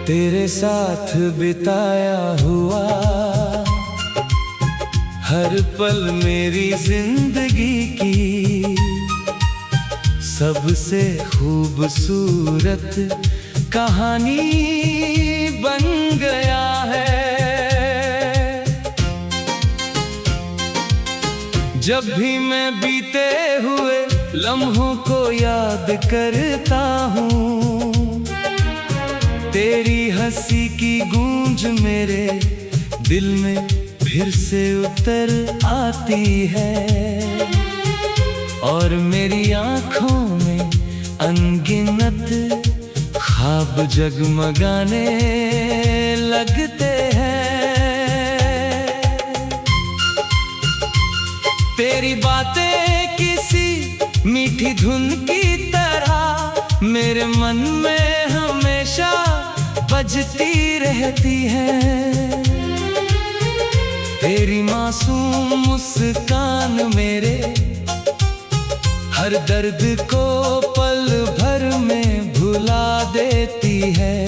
तेरे साथ बिताया हुआ हर पल मेरी जिंदगी की सबसे खूबसूरत कहानी बन गया है। जब भी मैं बीते हुए लम्हों को याद करता हूँ, तेरी हंसी की गूंज मेरे दिल में फिर से उतर आती है और मेरी आँखों में अनगिनत ख्वाब जगमगाने लगते हैं। तेरी बातें किसी मीठी धुन की तरह मेरे मन में हमेशा बजती रहती है। तेरी मासूम मुस्कान मेरे हर दर्द को पल भर में भुला देती है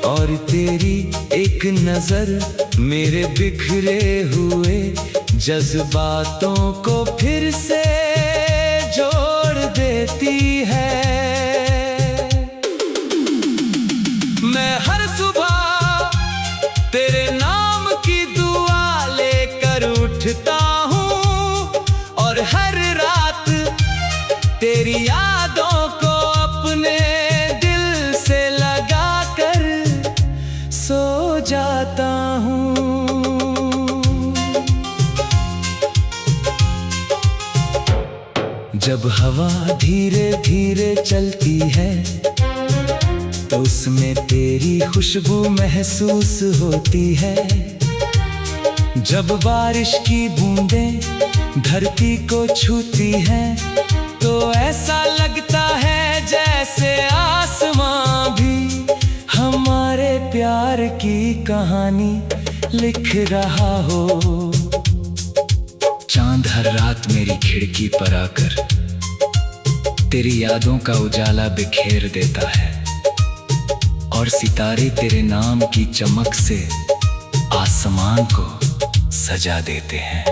और तेरी एक नजर मेरे बिखरे हुए जज्बातों को फिर से जोड़ देती है। मैं हर सुबह तेरे नाम की दुआ लेकर उठता हूँ और हर रात तेरी यादों को अपने दिल से लगा कर सो जाता हूँ। जब हवा धीरे धीरे चलती है तो उसमें तेरी खुशबू महसूस होती है। जब बारिश की बूंदें धरती को छूती हैं तो ऐसा लगता है जैसे आसमां भी हमारे प्यार की कहानी लिख रहा हो। चांद हर रात मेरी खिड़की पर आकर तेरी यादों का उजाला बिखेर देता है और सितारे तेरे नाम की चमक से आसमान को सजा देते हैं।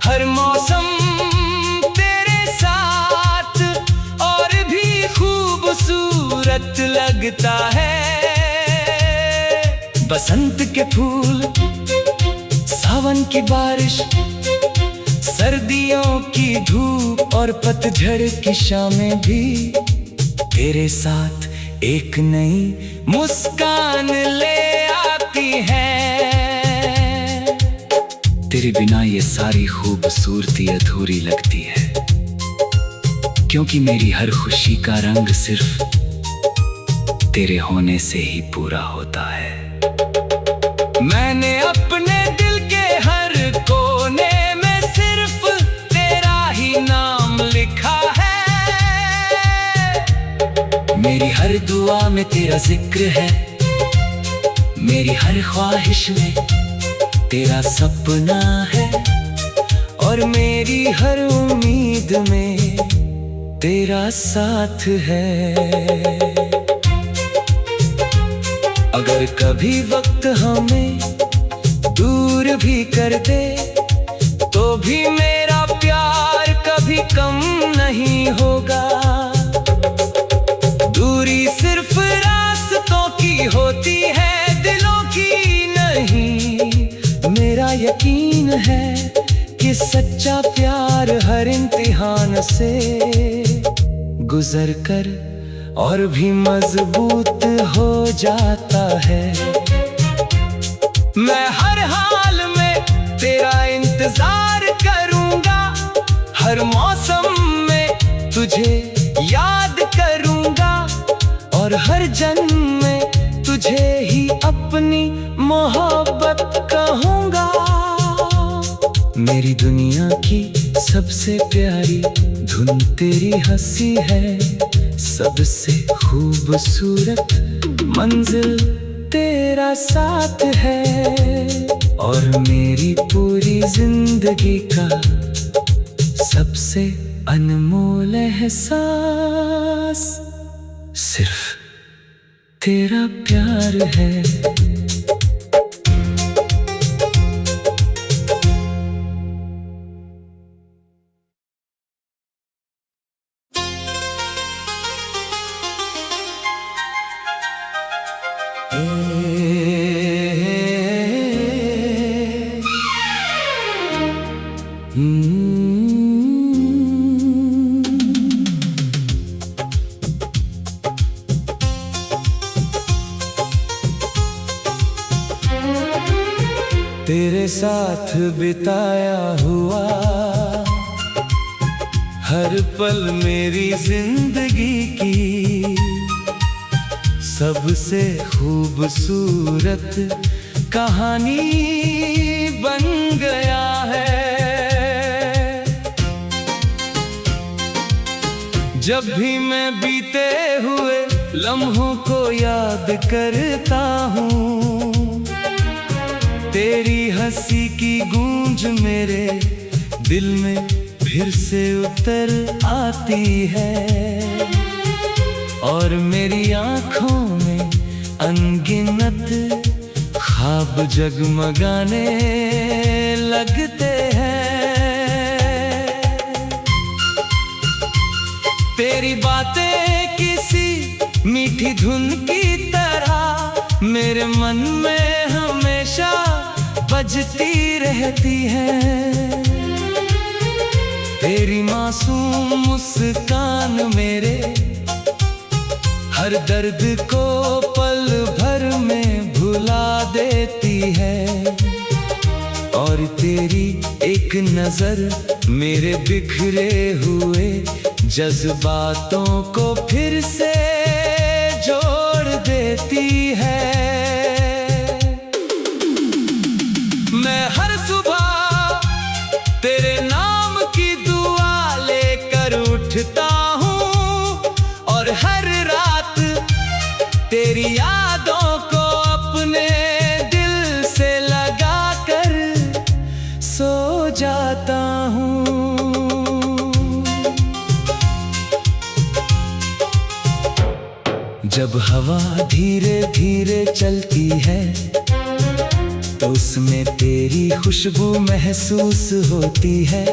हर मौसम तेरे साथ और भी खूबसूरत लगता है। बसंत के फूल, सावन की बारिश, सर्दियों की धूप और पतझड़ की शामें भी तेरे साथ एक नई मुस्कान ले आती है। तेरे बिना ये सारी खूबसूरती अधूरी लगती है क्योंकि मेरी हर खुशी का रंग सिर्फ तेरे होने से ही पूरा होता है। मैंने अपने दिल के हर कोने में सिर्फ तेरा ही नाम लिखा है। मेरी हर दुआ में तेरा जिक्र है, मेरी हर ख्वाहिश में तेरा सपना है और मेरी हर उम्मीद में तेरा साथ है। अगर कभी वक्त हमें दूर भी कर दे तो भी मेरा प्यार कभी कम नहीं होगा। दूरी सिर्फ रास्तों की होती है, दिलों की नहीं। मेरा यकीन है कि सच्चा प्यार हर इम्तिहान से गुजर कर और भी मजबूत हो जाता है। मैं हर हाल में तेरा इंतजार करूंगा, हर मौसम में तुझे याद करूंगा और हर जन्म में तुझे ही अपनी मोहब्बत कहूंगा। मेरी दुनिया की सबसे प्यारी धुन तेरी हंसी है, सबसे खूबसूरत मंजिल तेरा साथ है, और मेरी पूरी जिंदगी का सबसे अनमोल एहसास सिर्फ तेरा प्यार है। तेरे साथ बिताया हुआ हर पल मेरी जिंदगी की सबसे खूबसूरत कहानी बन गया है। जब भी मैं बीते हुए लम्हों को याद करता हूँ, तेरी हंसी की गूंज मेरे दिल में फिर से उतर आती है, और मेरी आँखों में अनगिनत ख्वाब जगमगाने लगते हैं। तेरी बातें किसी मीठी धुन की तरह मेरे मन में हमेशा बजती रहती है। तेरी मासूम मुस्कान मेरे हर दर्द को पल भर में भुला देती है, और तेरी एक नजर मेरे बिखरे हुए जज्बातों को फिर से जोड़ देती है। मैं हर सुबह तेरे नाम की दुआ लेकर उठता हूँ, और हर रात तेरी यादों को अपने दिल से लगा कर सो जाता हूँ। जब हवा धीरे धीरे चलती है तो उसमें तेरी खुशबू महसूस होती है।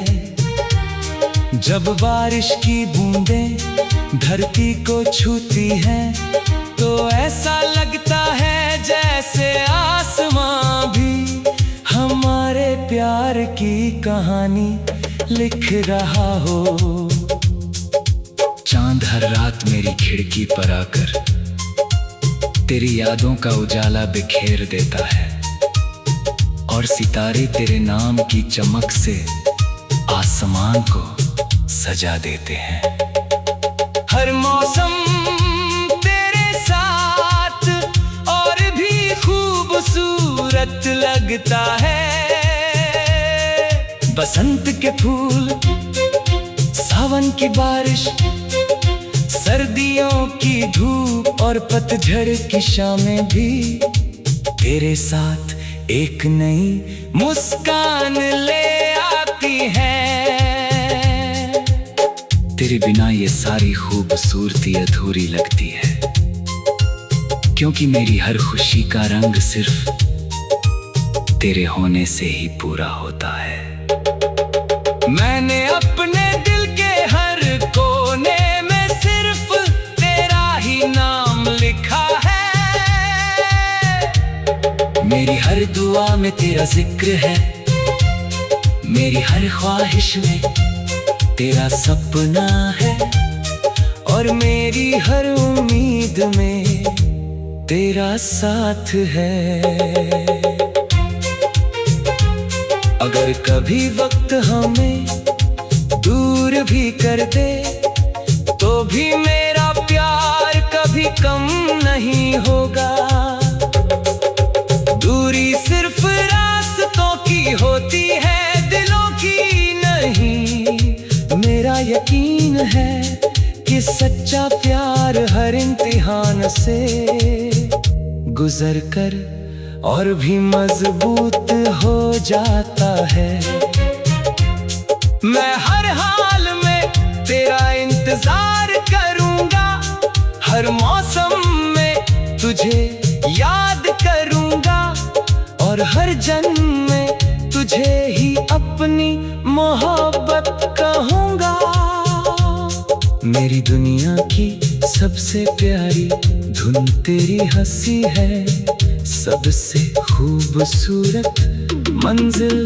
जब बारिश की बूंदें धरती को छूती हैं तो ऐसा लगता है जैसे आसमां भी हमारे प्यार की कहानी लिख रहा हो। चांद हर रात मेरी खिड़की पर आकर तेरी यादों का उजाला बिखेर देता है, और सितारे तेरे नाम की चमक से आसमान को सजा देते हैं। हर मौसम तेरे साथ और भी खूबसूरत लगता है। बसंत के फूल, सावन की बारिश, सर्दियों की धूप और पतझड़ की शामें भी तेरे साथ एक नई मुस्कान ले आती है। तेरे बिना ये सारी खूबसूरती अधूरी लगती है, क्योंकि मेरी हर खुशी का रंग सिर्फ तेरे होने से ही पूरा होता है। मैंने अपने दिल के हर कोने में सिर्फ तेरा ही नाम लिखा है। मेरी हर दुआ में तेरा जिक्र है, मेरी हर ख्वाहिश में तेरा सपना है, और मेरी हर उम्मीद में तेरा साथ है। अगर कभी वक्त हमें दूर भी कर दे तो भी मेरा प्यार कभी कम नहीं होगा। दूरी सिर्फ रास्तों की होती है, दिलों की नहीं। यकीन है कि सच्चा प्यार हर इम्तिहान से गुजर कर और भी मजबूत हो जाता है। मैं हर हाल में तेरा इंतजार करूंगा, हर मौसम में तुझे याद करूंगा और हर जन्म में तुझे ही अपनी मोहब्बत कहूंगा। मेरी दुनिया की सबसे प्यारी धुन तेरी हंसी है, सबसे खूबसूरत मंजिल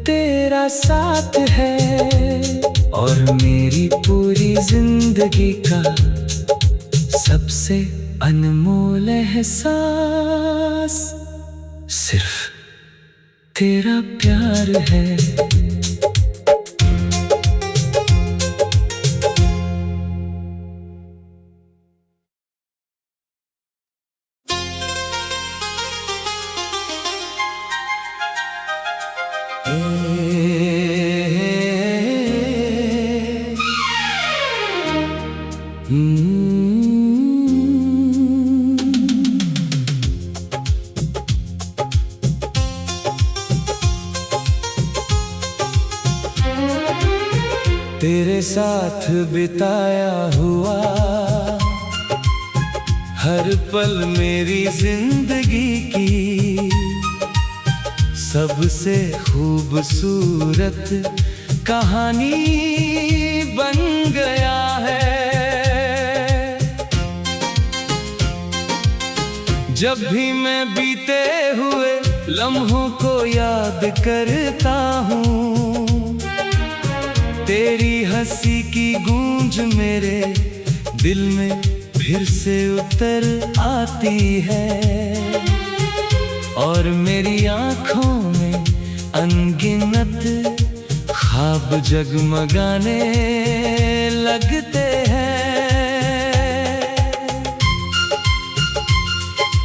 तेरा साथ है और मेरी पूरी जिंदगी का सबसे अनमोल एहसास सिर्फ तेरा प्यार है। तेरे साथ बिताया हुआ हर पल मेरी जिंदगी की सबसे खूबसूरत कहानी बन गया है। जब भी मैं बीते हुए लम्हों को याद करता हूँ, तेरी हंसी की गूंज मेरे दिल में फिर से उतर आती है और मेरी आँखों में अनगिनत ख्वाब जगमगाने लगते हैं।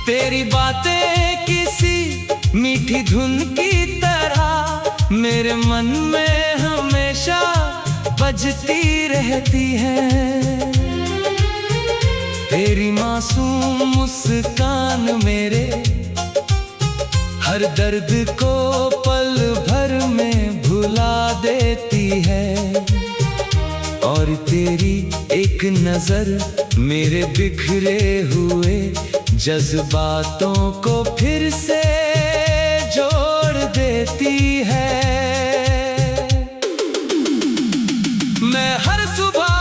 तेरी बातें किसी मीठी धुन की तरह मेरे मन में हमेशा बजती रहती है। तेरी मासूम मुस्कान मेरे हर दर्द को पल भर में भुला देती है और तेरी एक नजर मेरे बिखरे हुए जज्बातों को फिर से जोड़ देती है। मैं हर सुबह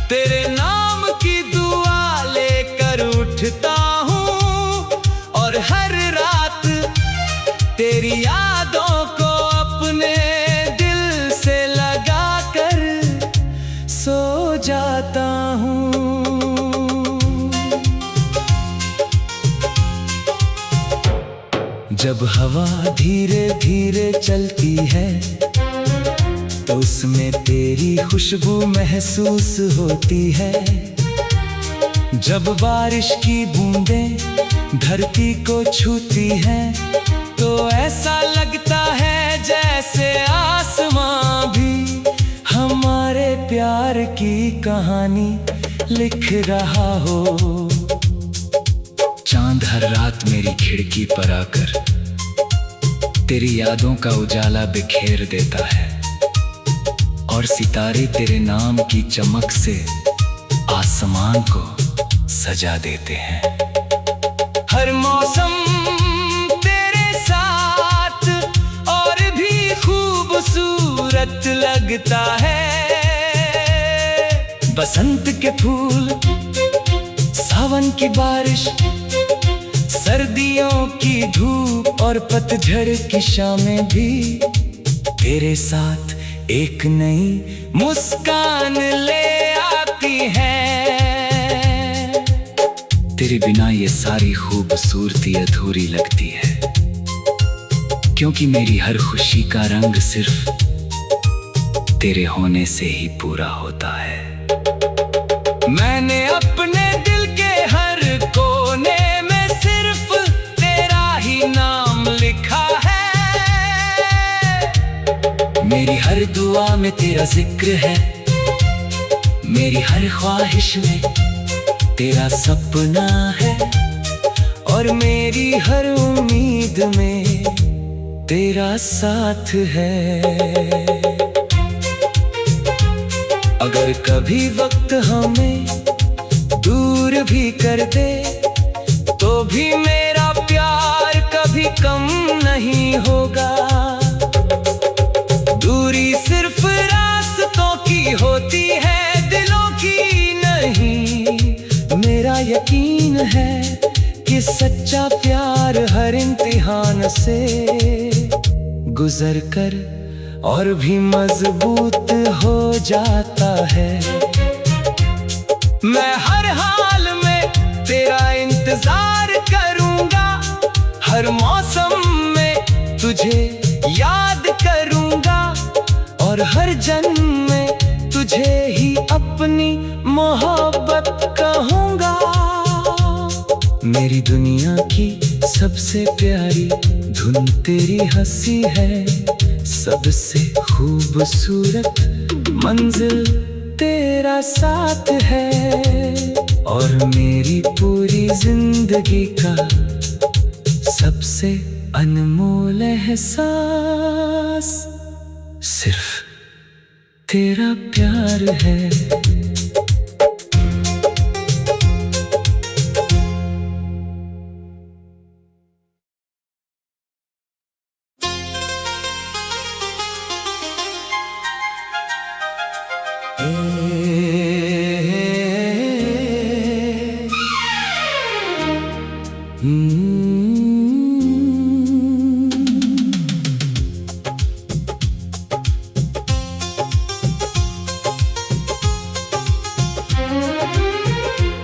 तेरे नाम की दुआ लेकर उठता हूँ और हर रात तेरी यादों को अपने दिल से लगा कर सो जाता हूँ। जब हवा धीरे धीरे चलती है तो उसमें तेरी खुशबू महसूस होती है। जब बारिश की बूंदें धरती को छूती हैं तो ऐसा लगता है जैसे आसमां भी हमारे प्यार की कहानी लिख रहा हो। चांद हर रात मेरी खिड़की पर आकर तेरी यादों का उजाला बिखेर देता है और सितारे तेरे नाम की चमक से आसमान को सजा देते हैं। हर मौसम तेरे साथ और भी खूबसूरत लगता है। बसंत के फूल, सावन की बारिश, सर्दियों की धूप और पतझड़ की शामें भी तेरे साथ एक नई मुस्कान ले आती है। तेरे बिना ये सारी खूबसूरती अधूरी लगती है, क्योंकि मेरी हर खुशी का रंग सिर्फ तेरे होने से ही पूरा होता है। मैंने अपने दिल के हर कोने में सिर्फ तेरा ही नाम लिखा है। मेरी हर दुआ में तेरा जिक्र है, मेरी हर ख्वाहिश में तेरा सपना है, और मेरी हर उम्मीद में तेरा साथ है। अगर कभी वक्त हमें दूर भी कर दे, तो भी मेरा प्यार कभी कम नहीं होगा। दूरी सिर्फ रास्तों की होती है, दिलों की नहीं। मेरा यकीन है कि सच्चा प्यार हर इम्तिहान से गुजर कर और भी मजबूत हो जाता है। मैं हर हाल में तेरा इंतजार करूंगा, हर मौसम में तुझे याद करूंगा, और हर जन्म में तुझे ही अपनी मोहब्बत कहूंगा। मेरी दुनिया की सबसे प्यारी धुन तेरी हंसी है, सबसे खूबसूरत मंजिल तेरा साथ है, और मेरी पूरी जिंदगी का सबसे अनमोल एहसास सिर्फ तेरा प्यार है।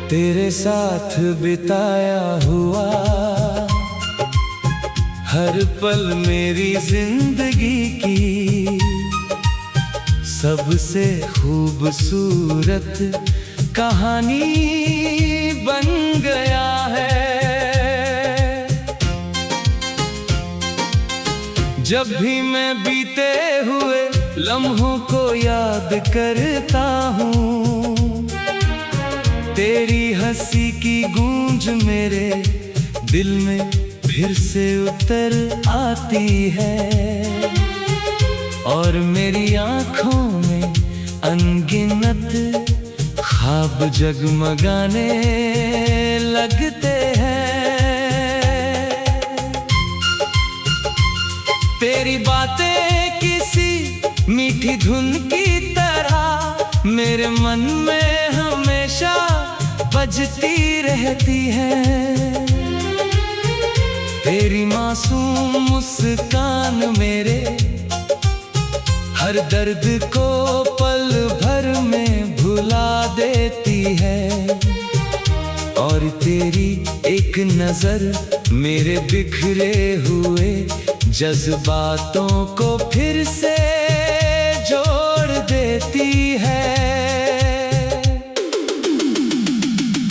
तेरे साथ बिताया हुआ हर पल मेरी जिंदगी की सबसे खूबसूरत कहानी बन गया है। जब भी मैं बीते हुए लम्हों को याद करता हूँ, तेरी हंसी की गूंज मेरे दिल में फिर से उतर आती है, और मेरी आँखों में अनगिनत ख्वाब जगमगाने लगते हैं। तेरी बातें किसी मीठी धुन की तरह मेरे मन में हमेशा बजती रहती है। तेरी मासूम मुस्कान मेरे हर दर्द को पल भर में भुला देती है, और तेरी एक नजर मेरे बिखरे हुए जज्बातों को फिर से जोड़ देती है।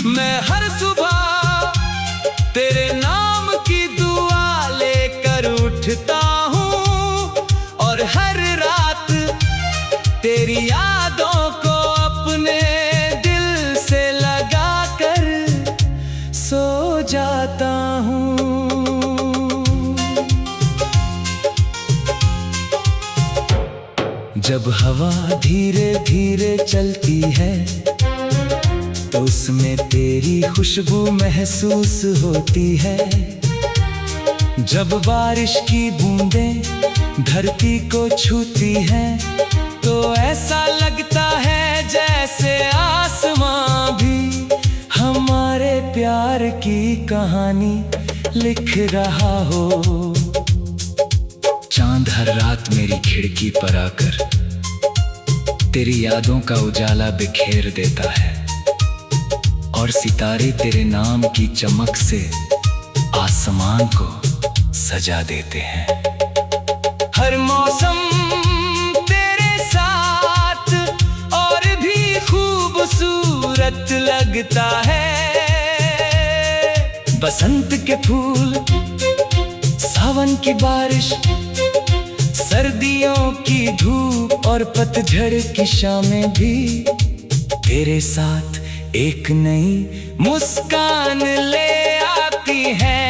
मैं हर सुबह तेरे नाम की दुआ लेकर उठता हूँ, और हर रात तेरी यादों को अपने दिल से लगा कर सो जाता हूँ। जब हवा धीरे धीरे चलती है तो उसमें तेरी खुशबू महसूस होती है। जब बारिश की बूंदें धरती को छूती हैं तो ऐसा लगता है जैसे आसमां भी हमारे प्यार की कहानी लिख रहा हो। चांद हर रात मेरी खिड़की पर आकर तेरी यादों का उजाला बिखेर देता है, और सितारे तेरे नाम की चमक से आसमान को सजा देते हैं। हर मौसम तेरे साथ और भी खूबसूरत लगता है। बसंत के फूल, सावन की बारिश, सर्दियों की धूप और पतझड़ की शामें भी तेरे साथ एक नई मुस्कान ले आती है।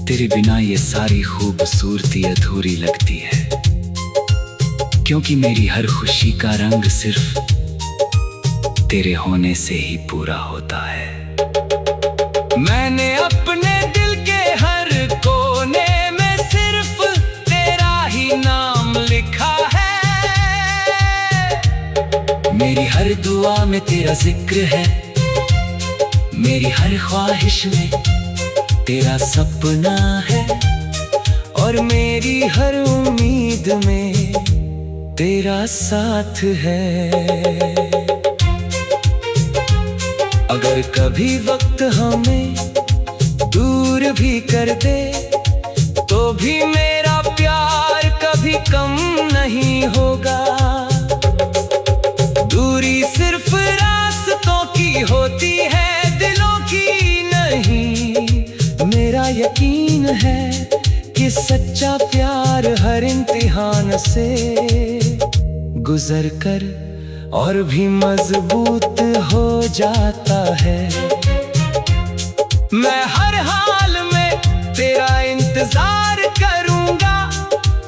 तेरे बिना ये सारी खूबसूरती अधूरी लगती है, क्योंकि मेरी हर खुशी का रंग सिर्फ तेरे होने से ही पूरा होता है। मैंने अपने दिल के हर कोने में सिर्फ तेरा ही नाम लिखा है। मेरी हर दुआ में तेरा जिक्र है, मेरी हर ख्वाहिश में तेरा सपना है, और मेरी हर उम्मीद में तेरा साथ है। अगर कभी वक्त हमें दूर भी कर दे, तो भी मेरा प्यार कभी कम नहीं होगा। दूरी सिर्फ रास्तों की होती है, दिलों की नहीं। मेरा यकीन है कि सच्चा प्यार हर इम्तिहान से गुजर कर और भी मजबूत हो जाता है। मैं हर हाल में तेरा इंतजार करूंगा,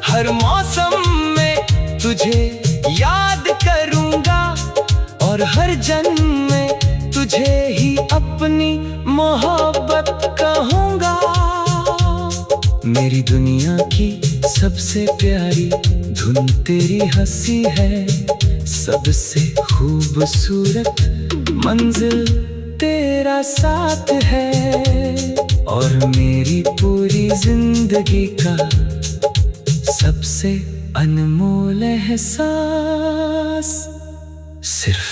हर मौसम में तुझे याद करूंगा, और हर जन्म में तुझे ही अपनी मोहब्बत कहूंगा। मेरी दुनिया की सबसे प्यारी धुन तेरी हंसी है, सबसे खूबसूरत मंजिल तेरा साथ है, और मेरी पूरी जिंदगी का सबसे अनमोल एहसास सिर्फ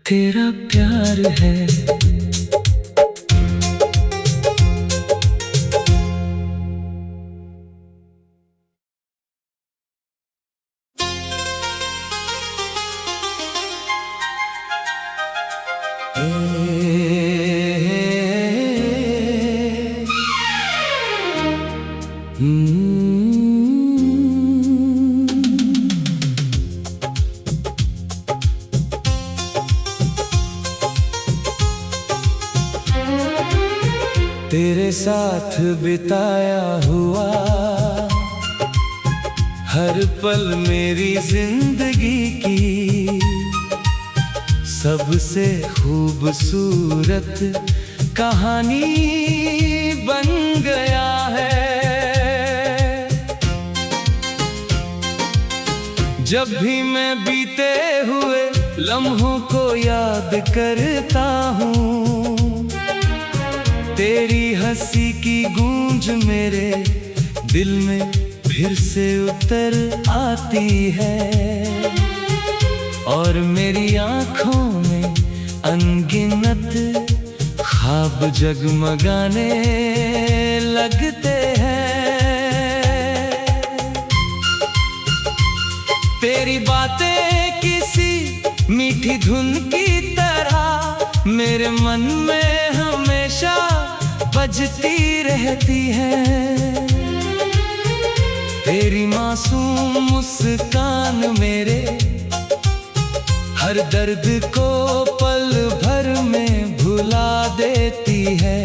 तेरा प्यार है। तेरे साथ बिताया हुआ हर पल मेरी जिंदगी की सबसे खूबसूरत कहानी बन गया है। जब भी मैं बीते हुए लम्हों को याद करता हूँ, तेरी हंसी की गूंज मेरे दिल में फिर से उतर आती है, और मेरी आँखों में अनगिनत ख्वाब जगमगाने लगते हैं। तेरी बातें किसी मीठी धुन की तरह मेरे मन में हमेशा बजती रहती है। तेरी मासूम मुस्कान मेरे हर दर्द को पल भर में भुला देती है,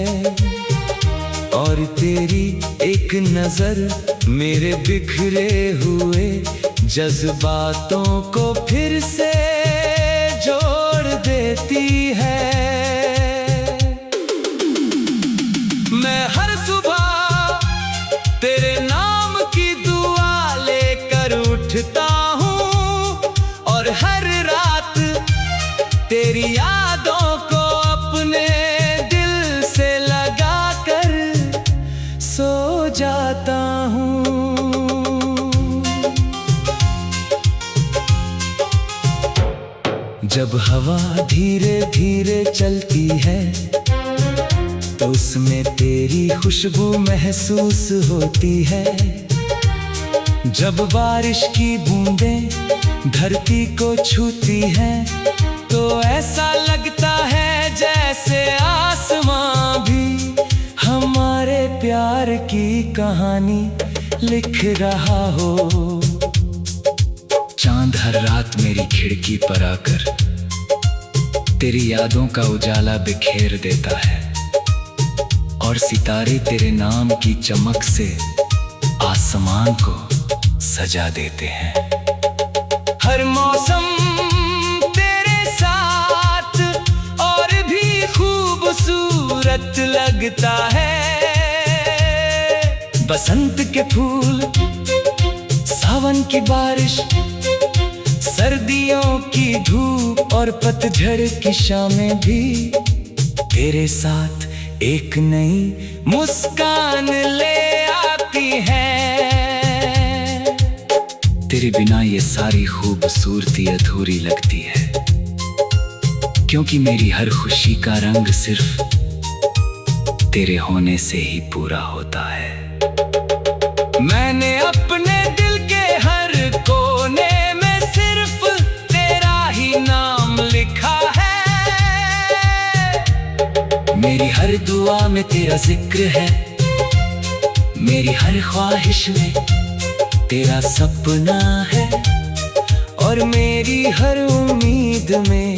और तेरी एक नजर मेरे बिखरे हुए जज्बातों को फिर से जोड़ देती है। मैं हर सुबह तेरे नाम की दुआ लेकर उठता हूँ, और हर रात तेरी यादों को अपने दिल से लगा कर सो जाता हूँ। जब हवा धीरे धीरे चलती है तो उसमें तेरी खुशबू महसूस होती है। जब बारिश की बूंदें धरती को छूती हैं तो ऐसा लगता है जैसे आसमां भी हमारे प्यार की कहानी लिख रहा हो। चांद हर रात मेरी खिड़की पर आकर तेरी यादों का उजाला बिखेर देता है, और सितारे तेरे नाम की चमक से आसमान को सजा देते हैं। हर मौसम तेरे साथ और भी खूबसूरत लगता है। बसंत के फूल, सावन की बारिश, सर्दियों की धूप और पतझड़ की शामें भी तेरे साथ एक नई मुस्कान ले आती हैं। तेरे बिना ये सारी खूबसूरती अधूरी लगती है, क्योंकि मेरी हर खुशी का रंग सिर्फ तेरे होने से ही पूरा होता है। मैंने अपने दिल के हर कोने में सिर्फ तेरा ही नाम लिखा है। मेरी हर दुआ में तेरा जिक्र है, मेरी हर ख्वाहिश में तेरा सपना है, और मेरी हर उम्मीद में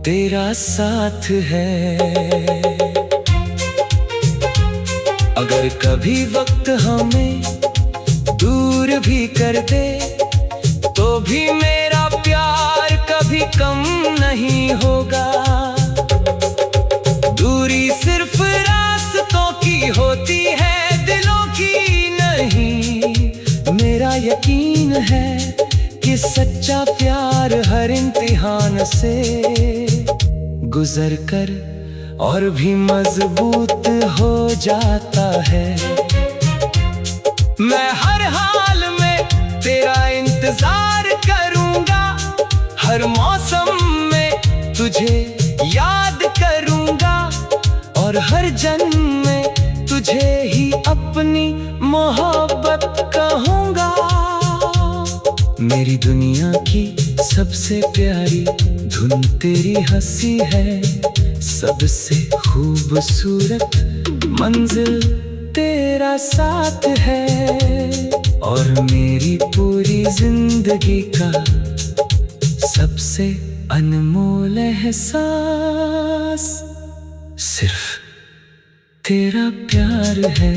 तेरा साथ है। अगर कभी वक्त हमें दूर भी कर दे, तो भी मेरा प्यार कभी कम नहीं होगा। दूरी सिर्फ रास्तों की होती है, दिलों की नहीं। मेरा यकीन है कि सच्चा प्यार हर इम्तिहान से गुजर कर और भी मजबूत हो जाता है। मैं हर हाल में तेरा इंतजार करूंगा, हर मौसम में तुझे याद करूंगा, और हर जन्म में तुझे ही अपनी मोहब्बत कहूंगा। मेरी दुनिया की सबसे प्यारी धुन तेरी हंसी है, सबसे खूबसूरत मंजिल तेरा साथ है, और मेरी पूरी जिंदगी का सबसे अनमोल एहसास सिर्फ तेरा प्यार है।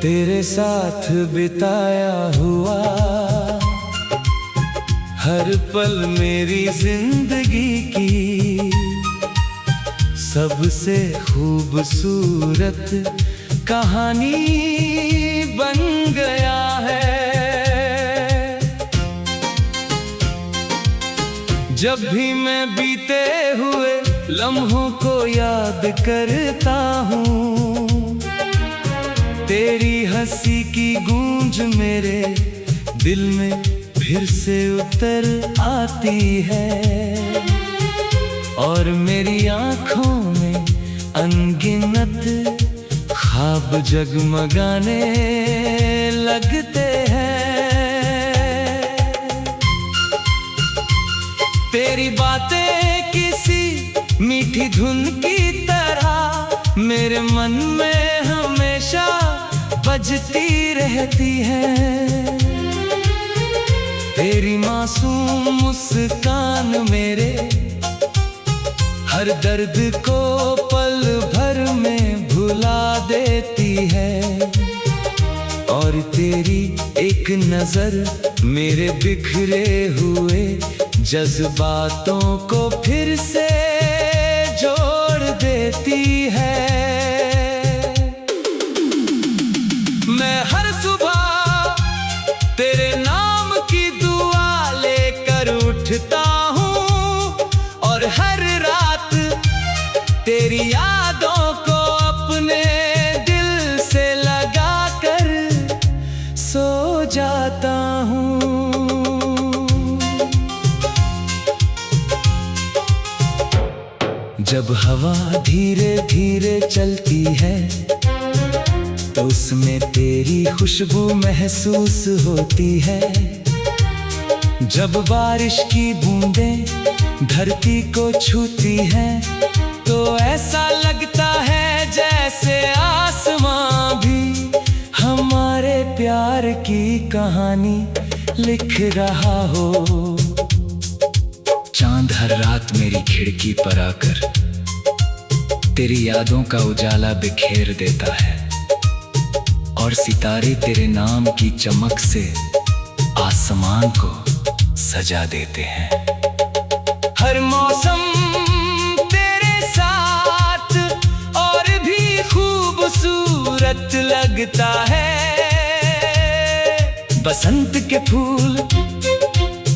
तेरे साथ बिताया हुआ हर पल मेरी जिंदगी की सबसे खूबसूरत कहानी बन गया है। जब भी मैं बीते हुए लम्हों को याद करता हूँ, तेरी हंसी की गूंज मेरे दिल में फिर से उतर आती है, और मेरी आँखों में अनगिनत ख्वाब जगमगाने लगते हैं। तेरी बातें किसी मीठी धुन की तरह मेरे मन में हमेशा बजती रहती है। तेरी मासूम मुस्कान मेरे हर दर्द को पल भर में भुला देती है, और तेरी एक नजर मेरे बिखरे हुए जज्बातों को फिर से जोड़ देती है। मैं हर सुबह तेरे नाम की दुआ लेकर उठता हूँ, और हर रात तेरी यादों को अपने दिल से लगा कर सो जाता जब हवा धीरे धीरे चलती है तो उसमें तेरी खुशबू महसूस होती है। जब बारिश की बूंदें धरती को छूती हैं तो ऐसा लगता है जैसे आसमां भी हमारे प्यार की कहानी लिख रहा हो। चांद हर रात मेरी खिड़की पर आकर तेरी यादों का उजाला बिखेर देता है और सितारे तेरे नाम की चमक से आसमान को सजा देते हैं। हर मौसम तेरे साथ और भी खूबसूरत लगता है। बसंत के फूल,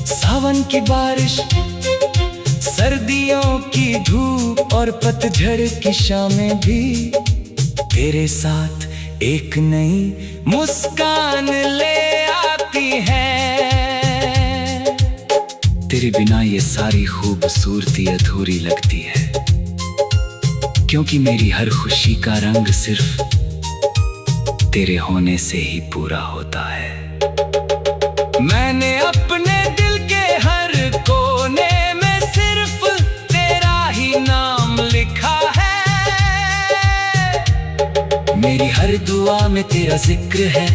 सावन की बारिश, सर्दियों की धूप और पतझड़ की शामें भी तेरे साथ एक नई मुस्कान ले आती हैं। तेरे बिना ये सारी खूबसूरती अधूरी लगती है, क्योंकि मेरी हर खुशी का रंग सिर्फ तेरे होने से ही पूरा होता है। मैंने अपने दिल के हर कोने में सिर्फ तेरा ही नाम लिखा है। मेरी हर दुआ में तेरा जिक्र है,